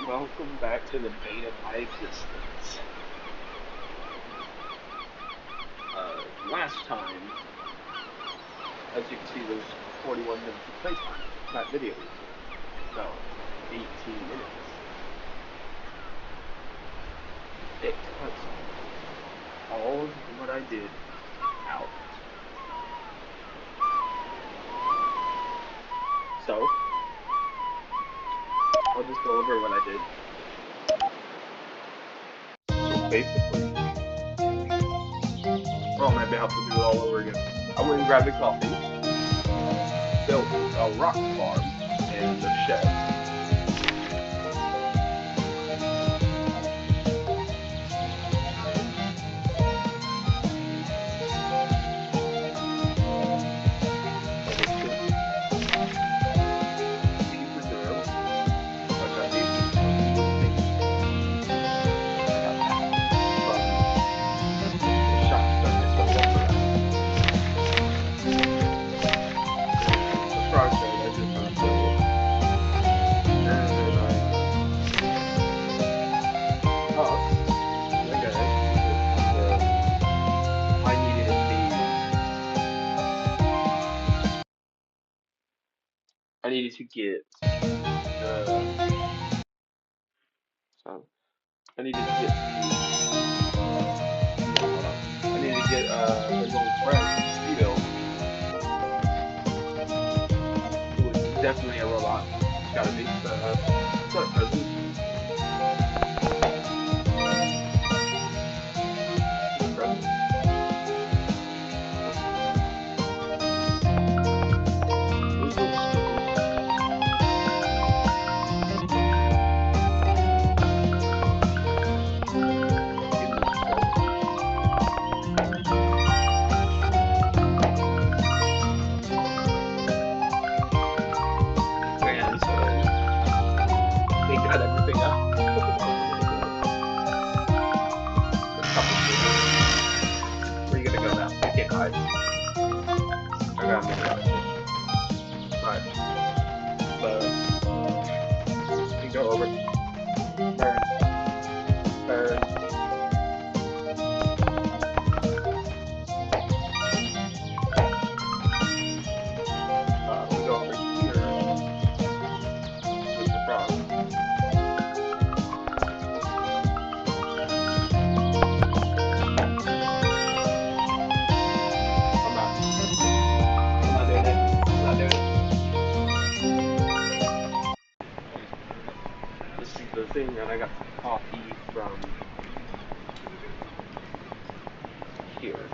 Welcome back to the bane of my existence. Last time, as you can see, there's 41 minutes of playtime. Not video. No, 18 minutes. It cuts all of what I did out. So, I'll just go over what I did. So basically, well, I might have to do it all over again. I went and grabbed a coffee, built a rock farm and a shed. I needed to get so I needed to get I needed to get his old friend, Vito, who is definitely a robot. It's gotta be. It's not a present. Where are you gonna go now? I can't hide. I gotta make that shit. Alright. So, you go over. Turn. Turn. We go over here. With the frog. The thing, and I got coffee from here,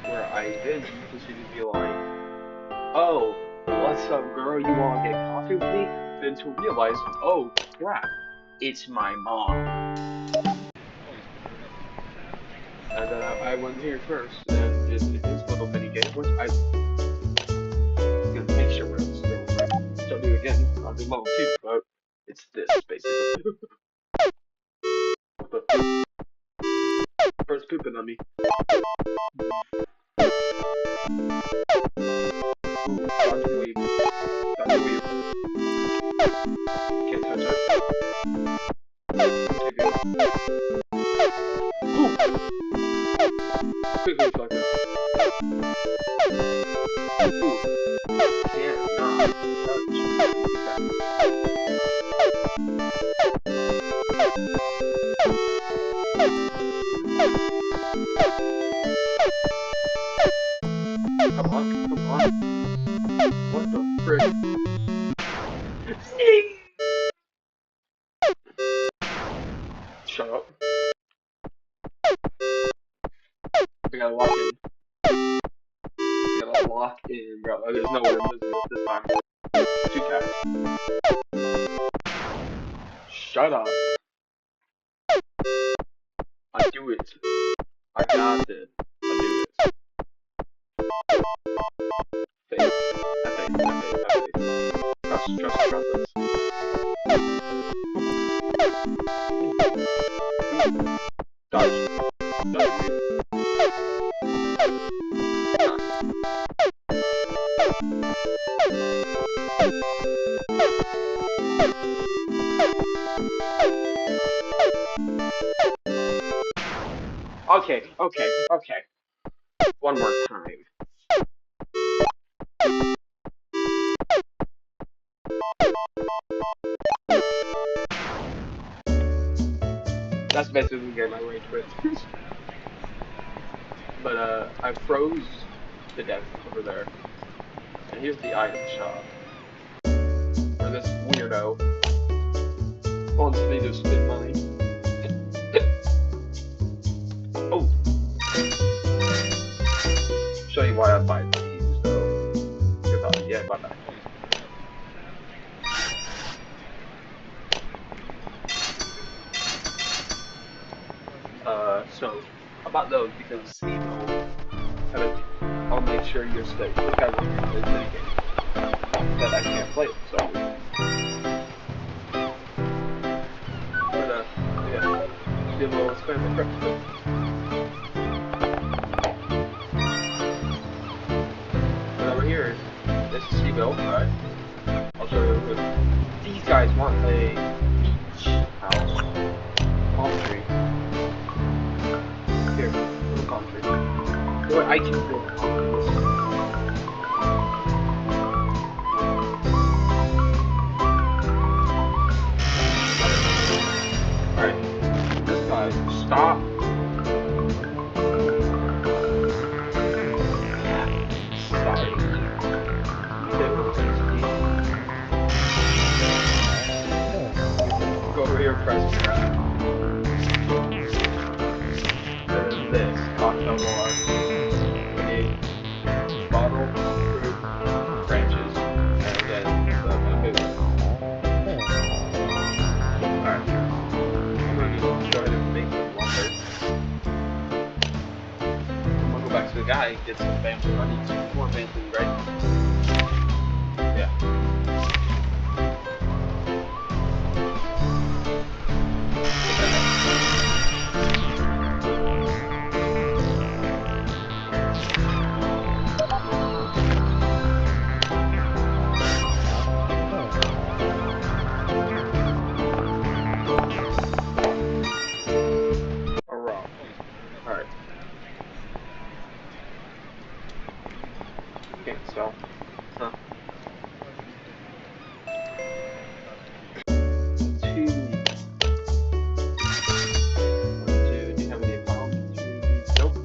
where I then proceeded to be like, oh, what's up, girl, you wanna get coffee with me? Then to realize, oh crap, it's my mom. And then I went here first and did this little mini game, which I'm gonna make sure we're still do it again. I'll do level 2, but it's this basically. First pooping on me. Dodge and weave. Dodge and weave. Can't touch it. Ooh! Quickly fuck it. Ooh. Can't not touch. Come on, come on. What the frick? Shut up. We gotta walk in. We gotta walk in, bro. There's no way I'm losing this time. 2 taps. Shut up. I do it. I got it. I do it. Faith. I faith. Trust us. Dodge. Dodge. Okay. One more time. That's basically the game I rage quit. But I froze to death over there. And here's the item shop where this weirdo wants me to spend money. Oh, show you why I buy these though. Yeah, bye bye. So about those because Steve-O kind of I'll make sure you're safe. This guy wants me to play the mini game. Not that I can't play it, so but yeah. Steve-O spam the credit card. But over here, this is Steve-O, right? I'll show you real quick. These guys want a beach house, palm tree. Here, build a palm tree. You know what? I can build a palm tree. Listen. All right. This guy, stop. Sorry. Little Steve. Go over here, press crap. And then this cocktail bar. We need bottle, fruit, branches, and then the bamboo. Alright, I'm gonna just go ahead and make some lumber. I'm gonna go back to the guy and get some bamboo. I need some more bamboo, right? Yeah. Get that. A rock. Alright. You can't sell. Huh. Two. One, two. Do you have any palm trees? Nope.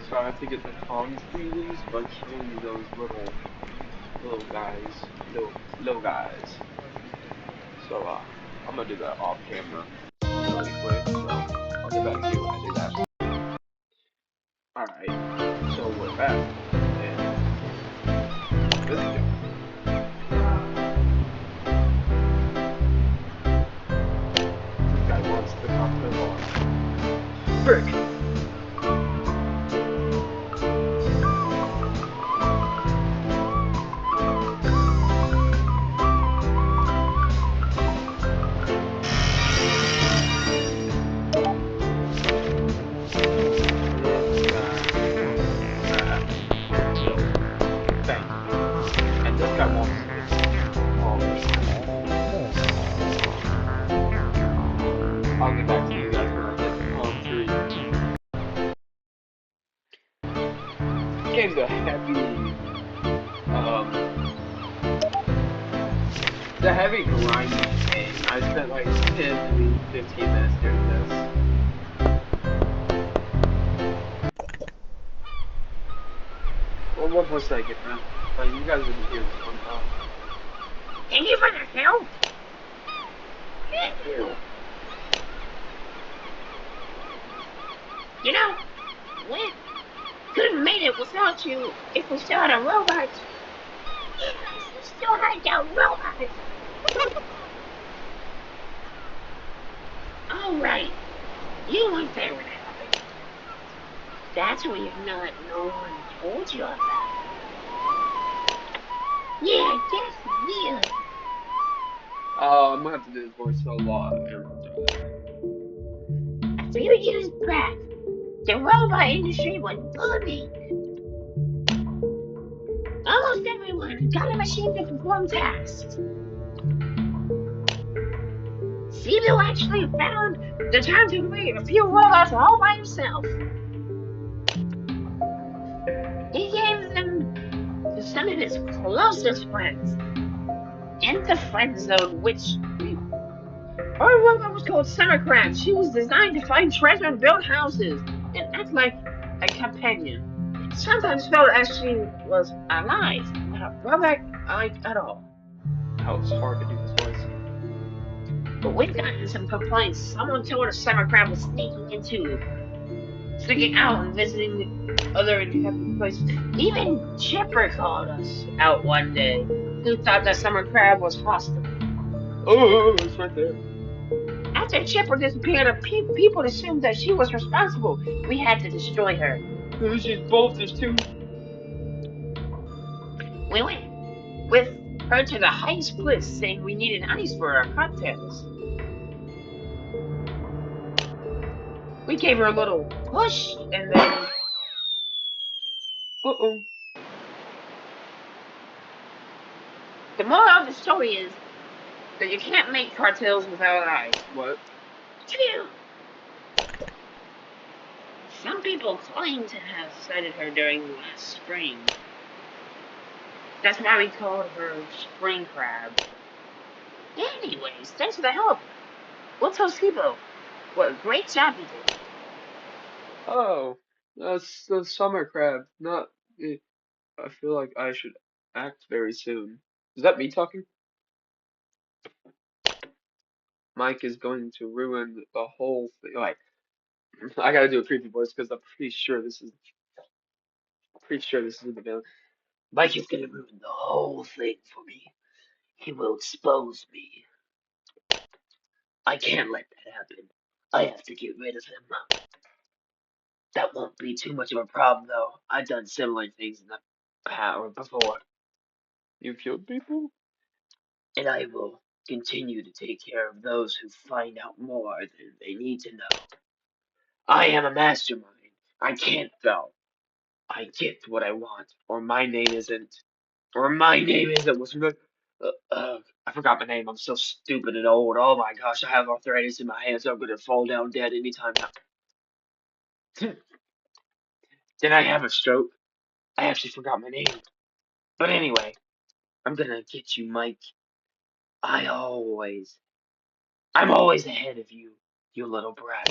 So I have to get the palm tree leaves by killing those little guys. Little guys. So I'm gonna do that off camera really quick. So I'll get back to you when I do that. Alright. So we're back. And this guy. This guy wants the cocktail bar. Frick! This guy wants that. So bang. And this guy wants this palm tree. I'll get back to you guys when I get the palm tree. This game's a heavy it's a heavy grinding game. I spent like 10 to 15 minutes doing this. Well, one more second, man. You guys didn't hear this one time. Thank you for the help. Ew. You know, we couldn't have made it without you if we still had a robot. Yes, we still had the robot. All right, you weren't there when it happened. That's weird. Not no one told you about it. Yeah, that's weird. I'm gonna have to do this voice a lot. Here, I'll try that. A few years back, the robot industry was booming. Almost everyone got a machine to perform tasks. Zebo actually found the time to create a few robots all by himself. He gave them to some of his closest friends in the friend zone, which our robot was called Summer Crab. She was designed to find treasure and build houses and act like a companion. It sometimes felt as she was alive, not robot-like at all. How it's hard to do this voice. But we've gotten some complaints. Someone told us Summer Crab was sneaking out and visiting other inhabited places. Even Chipper called us out one day, who thought that Summer Crab was hostile. Oh, it's right there. After Chipper disappeared, people assumed that she was responsible. We had to destroy her. She's both this too. We went with her to the highest cliff, saying we needed ice for our cocktails. We gave her a little push, and then Uh-oh. the moral of the story is that you can't make cartels without ice. What? Phew! Some people claim to have sighted her during last spring. That's why we called her Spring Crab. Anyways, thanks for the help. We'll tell Sibo what a great job he did. Oh, that's the summer crab. Not. I feel like I should act very soon. Is that me talking? Mike is going to ruin the whole thing. Like, I gotta do a creepy voice because I'm pretty sure this is the villain. Mike is gonna ruin the whole thing for me. He will expose me. I can't let that happen. I have to get rid of him. That won't be too much of a problem, though. I've done similar things in the past before. You killed people? And I will continue to take care of those who find out more than they need to know. I am a mastermind. I can't fail. I get what I want, or my name isn't. Or my name isn't. What's good? I forgot my name. I'm so stupid and old. Oh my gosh, I have arthritis in my hands. I'm gonna fall down dead anytime now. Did I have a stroke? I actually forgot my name. But anyway, I'm gonna get you, Mike. I'm always ahead of you, you little brat.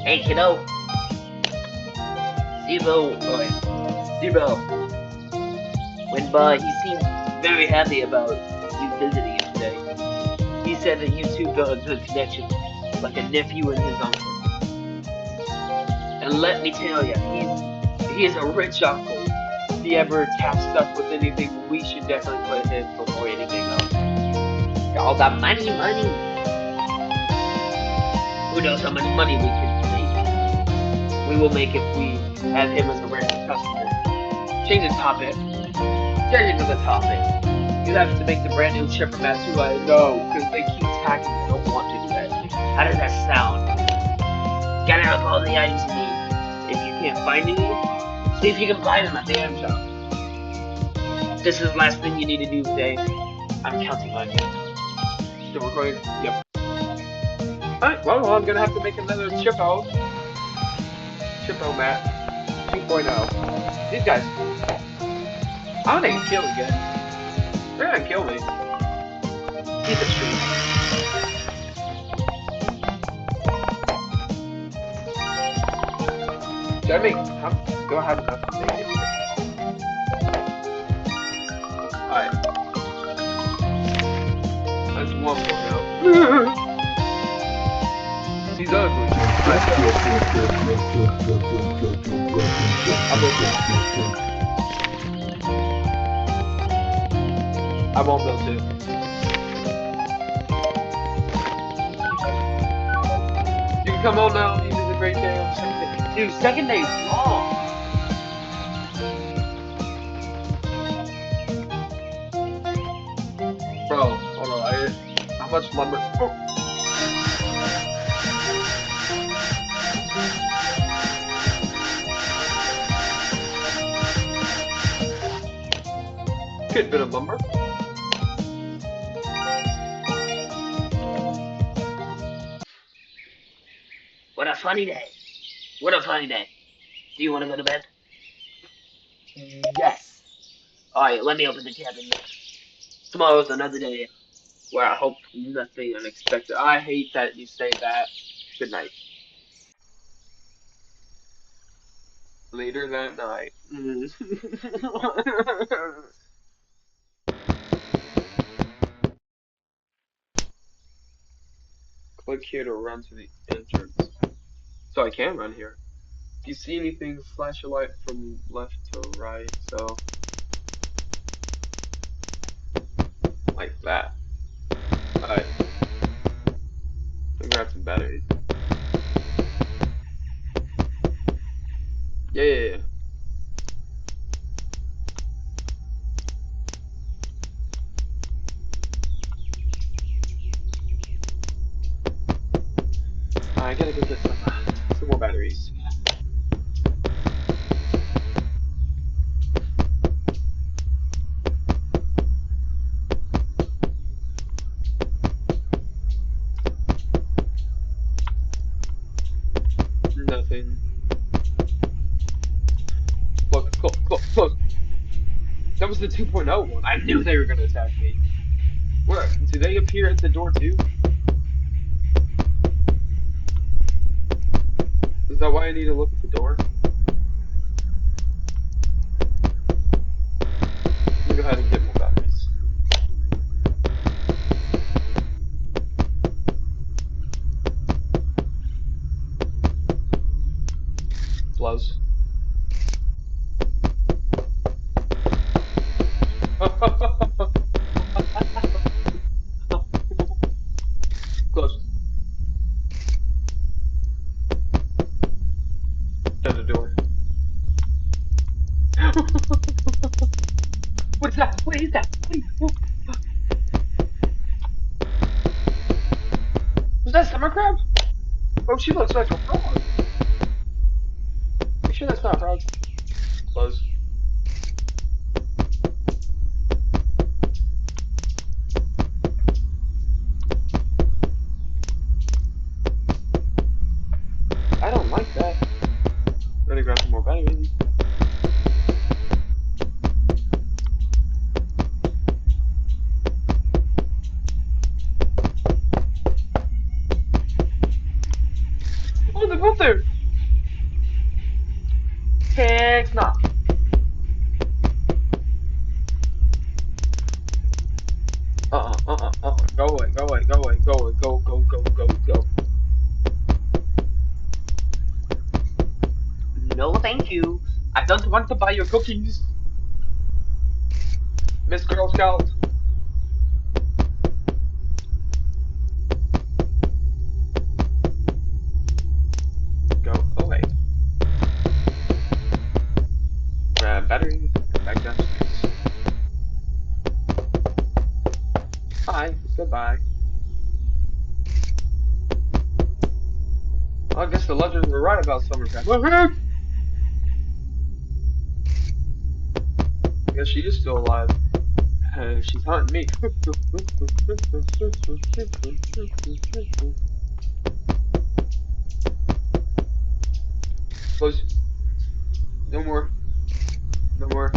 Hey, kiddo. Zebo went by. He seemed very happy about you visiting him today. He said that you two built a good connection, like a nephew and his uncle. And let me tell you, he is a rich uncle. If he ever tasks us with anything, we should definitely put him before anything else. Got all that money. Who knows how much money we can make? We will make if we have him as a random customer. Change the topic. Change it to the topic. You have to make the brand new chipper mat too. I know, because they keep attacking me. I don't want to do that. How does that sound? Gather up all the items you need. If you can't find any, see if you can buy them at the item shop. This is the last thing you need to do today. I'm counting on you. Still recording? Yep. Alright, well, I'm gonna have to make another Chippo mat 2.0. These guys, I don't think they can kill again. They're gonna kill me. Keep it true. Do I have enough to make it? Alright. That's one more now. He's ugly. I won't build two. You can come on now. You did a great day on the second day. Dude, second day's long. Bro, hold on. How much lumber? Oh. Good bit of lumber. What a funny day. What a funny day. Do you want to go to bed? Yes. Alright, let me open the cabin. Tomorrow's another day where I hope nothing unexpected. I hate that you say that. Good night. Later that night. Click here to run to the entrance. So I can run here. If you see anything, flash a light from left to right. So, like that. Alright, grab some batteries. Yeah, yeah, yeah. I gotta go get some more batteries. Nothing. Close, close, close, close. That was the 2.0 one. I knew they were gonna attack me. Where? Do they appear at the door too? Is that why I need to look at the door? Let me go ahead and get more batteries. Blows. Close. Shut the door. What is that? What is that? Was that summer crab? Oh, she looks like a frog. You sure that's not a frog? Close. I don't like that. Better grab some more batteries. Oh, they're both there. Heck nah. Go away, go away, go away, go away, go, go, go, go, go. No, thank you. I don't want to buy your cookies, Miss Girl Scout. Go away. Grab batteries, go back downstairs. Bye, goodbye. Well, I guess the legends were right about summer crab. I guess she is still alive. She's hunting me. Close. No more. No more.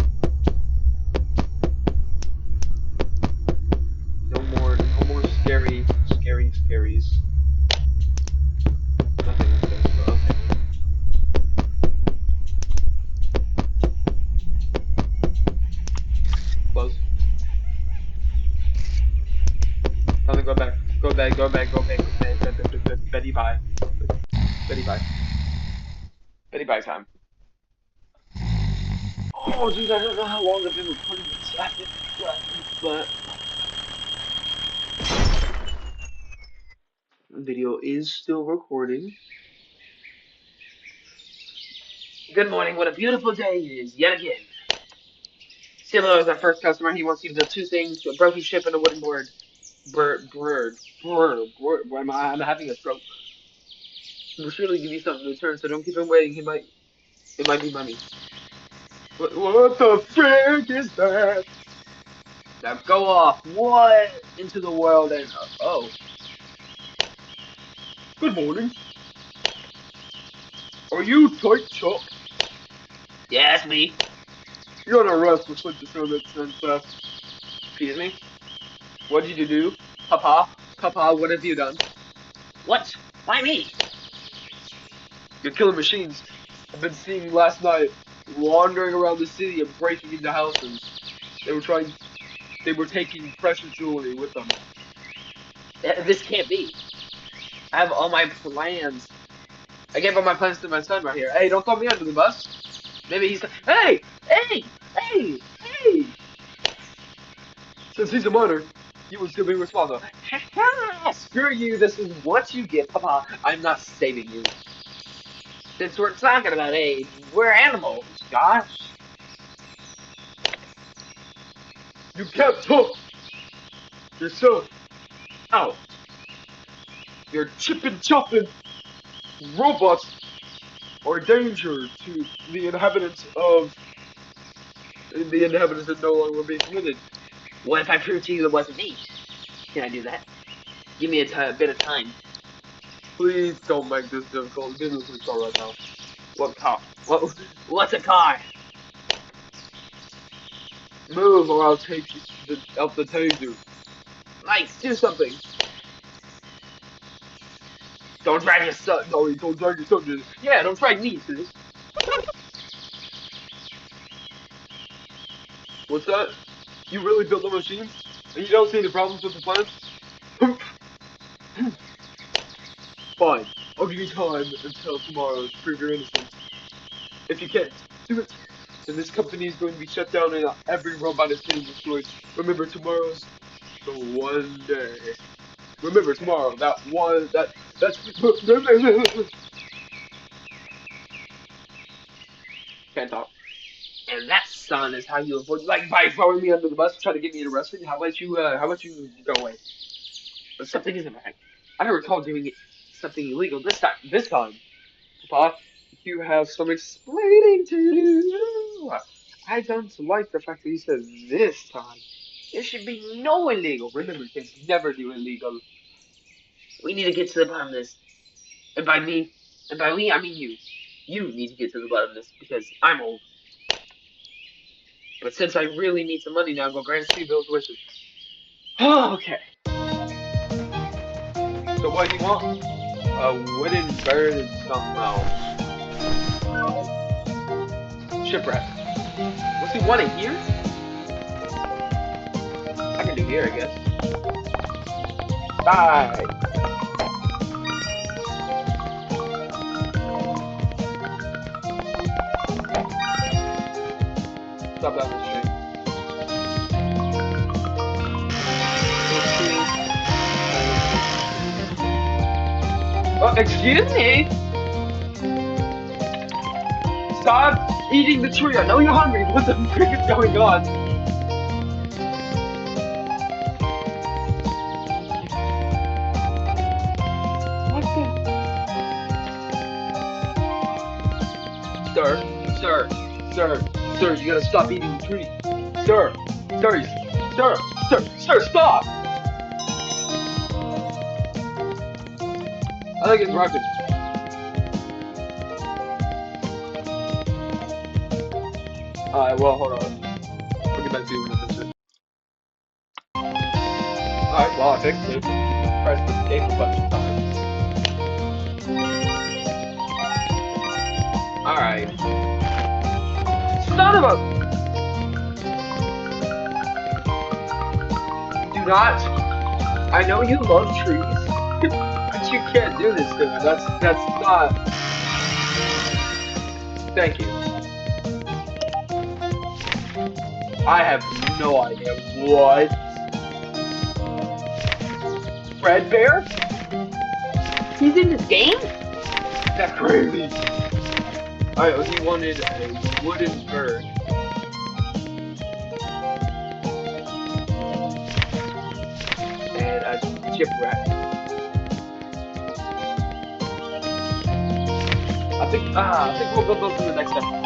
No more. No more scaries. Nothing upstairs, but okay. Close. Time to go back. Go bed. Go bed. Go bed. Go bed. Betty bye. Betty bye. Betty bye time. Oh, geez, I don't know how long I've been recording this. But the video is still recording. Good morning. What a beautiful day it is yet again. Silo is our first customer. He wants you to do two things: a broken ship and a wooden board. Bird. Why am I? I'm having a stroke. We'll surely give you something in return, so don't keep him waiting. It might be money. What the frick is that? Now go off. What into the world and oh, good morning. Are you Tyke Chuck? Yeah, that's me. You're on arrest for such disturbance and theft. Excuse me? What did you do? Papa? Papa, what have you done? What? Why me? You're killing machines. I've been seeing last night wandering around the city and breaking into houses. They were trying they were taking precious jewelry with them. This can't be. I have all my plans. I gave all my plans to my son right here. Hey, don't throw me under the bus. Maybe he's hey, hey, hey, hey. Since he's a minor, he will still be responsible. Screw you, this is what you get, Papa. I'm not saving you. Since we're talking about age, we're animals, Josh. You can't talk yourself out. You're chipping chopping. Robots are a danger to the inhabitants that no longer be permitted. What if I prove to you it wasn't me? Can I do that? Give me a bit of time. Please don't make this difficult. Get in the police car right now. What car? What's a car? Move or I'll take out the taser. Mike, do something. Don't drag your son. No, don't drag your son to this. Yeah, don't drag me to this. What's that? You really built the machines? And you don't see any problems with the plans? Fine. I'll give you time until tomorrow to prove your innocence. If you can't do it, then this company is going to be shut down and every robot is getting destroyed. Remember, tomorrow's the one day. Remember, tomorrow, that's... Can't talk. And that, son, is how you avoid, like, by throwing me under the bus, trying to get me arrested. How about you go away? But something isn't right. I don't recall doing something illegal this time. Papa, you have some explaining to do. I don't like the fact that you said this time. There should be no illegal. Remember, kids never do illegal. We need to get to the bottom of this. And by me, I mean you. You need to get to the bottom of this because I'm old. But since I really need some money now, I'm gonna grant Steve's wishes. Okay. So what do you want? A wooden bird and something else. Shipwreck. What's he wanting here? I can do here, I guess. Bye. Stop down the street. Oh, excuse me. Stop eating the tree. I know you're hungry. What the frick is going on? What the? Sir, sir, you gotta stop eating the tree. Sir, sir, stop! I think it's broken. Alright, well, hold on. We'll get back to you when I fix it. Alright, well, I fixed it. Pressed escape a bunch of times. Alright. Son of a... Do not... I know you love trees, but you can't do this to me. That's not... Thank you. I have no idea what... Fredbear? He's in this game? That's crazy. Alright, he wanted a wooden bird. And a shipwreck. I think we'll build those in the next episode.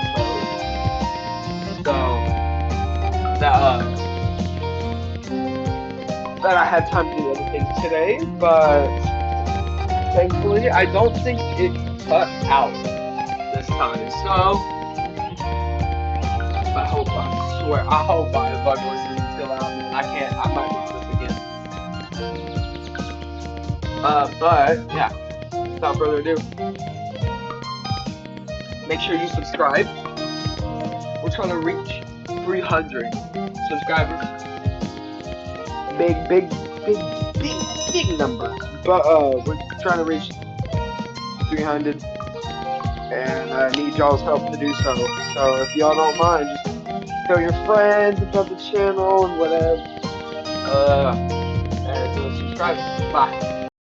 So, that, that I had time to do other things today, but thankfully, I don't think it cut out this time. So I swear, I hope my bug noise isn't too loud, man. I might lose this again. But yeah, without further ado, make sure you subscribe. We're trying to reach 300 subscribers. Big, big, big, big, big numbers. But we're trying to reach 300, and I need y'all's help to do so. So if y'all don't mind, just tell your friends about the channel and whatever. Uh, and subscribe. Bye.